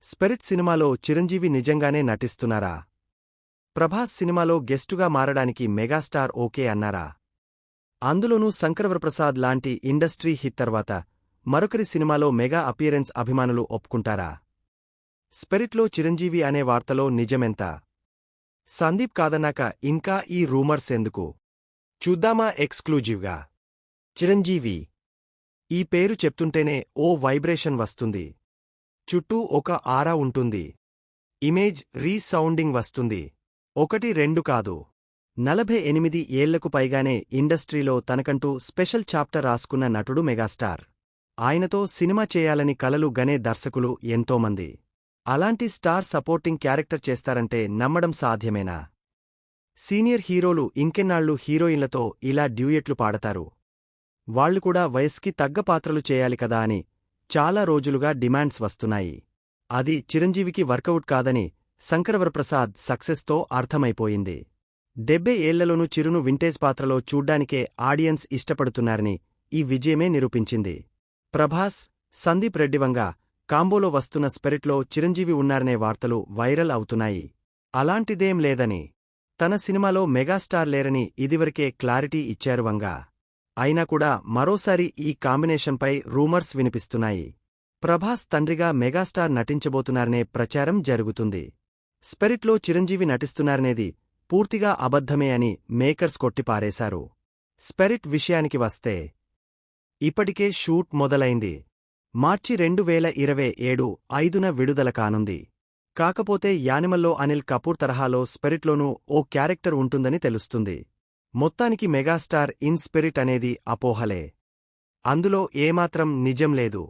Spirit సినిమాలో చిరంజీవి నిజంగానే నటిస్తున్నారా? ప్రభాస్ సినిమాలో గెస్టుగా మారడానికి మెగాస్టార్ ఓకే అన్నారా? అందులోనూ శంకరవరప్రసాద్ లాంటి ఇండస్ట్రీ హిట్ తర్వాత మరొకరి సినిమాలో మెగా అపియరెన్స్ అభిమానులు ఒప్పుకుంటారా? స్పిరిట్లో చిరంజీవి అనే వార్తలో నిజమెంత? సందీప్ కాదన్నాక ఇంకా ఈ రూమర్స్ ఎందుకు? చూద్దామా ఎక్స్క్లూజివ్గా. చిరంజీవి ఈ పేరు చెప్తుంటేనే ఓ వైబ్రేషన్ వస్తుంది. చుట్టూ ఒక ఆరా ఉంటుంది. ఇమేజ్ రీసౌండింగ్ వస్తుంది. 1-2 కాదు, 48 ఏళ్లకు పైగానే ఇండస్ట్రీలో తనకంటూ స్పెషల్ చాప్టర్ రాసుకున్న నటుడు మెగాస్టార్. ఆయనతో సినిమా చేయాలని కలలు గనే దర్శకులు ఎంతోమంది. అలాంటి స్టార్ సపోర్టింగ్ క్యారెక్టర్ చేస్తారంటే నమ్మడం సాధ్యమేనా? సీనియర్ హీరోలు ఇంకెన్నాళ్లు హీరోయిన్లతో ఇలా డ్యూయెట్లు పాడతారు? వాళ్లు కూడా వయస్కి తగ్గ పాత్రలు చేయాలి కదా అని చాలా రోజులుగా డిమాండ్స్ వస్తున్నాయి. అది చిరంజీవికి వర్కౌట్ కాదని శంకరవరప్రసాద్ సక్సెస్తో అర్థమైపోయింది. 70 ఏళ్లలోనూ చిరును వింటేజ్ పాత్రలో చూడ్డానికే ఆడియన్స్ ఇష్టపడుతున్నారని ఈ విజయమే నిరూపించింది. ప్రభాస్, సందీప్ రెడ్డివంగా కాంబోలో వస్తున్న స్పిరిట్లో చిరంజీవి ఉన్నారనే వార్తలు వైరల్ అవుతున్నాయి. అలాంటిదేం లేదని, తన సినిమాలో మెగాస్టార్ లేరని ఇదివరకే క్లారిటీ ఇచ్చారు వంగా. అయినా కూడా మరోసారి ఈ కాంబినేషన్పై రూమర్స్ వినిపిస్తున్నాయి. ప్రభాస్ తండ్రిగా మెగాస్టార్ నటించబోతున్నారనే ప్రచారం జరుగుతుంది. స్పిరిట్లో చిరంజీవి నటిస్తున్నారనేది పూర్తిగా అబద్ధమే అని మేకర్స్ కొట్టిపారేశారు. స్పిరిట్ విషయానికి వస్తే ఇప్పటికే షూట్ మొదలైంది. మార్చి 2027 5న విడుదల కానుంది. కాకపోతే యానిమల్లో అనిల్ కపూర్ తరహాలో స్పిరిట్లోనూ ఓ క్యారెక్టర్ ఉంటుందని తెలుస్తుంది. మొత్తానికి మెగాస్టార్ ఇన్ స్పిరిట్ అనేది అపోహలే. అందులో ఏమాత్రం నిజం లేదు.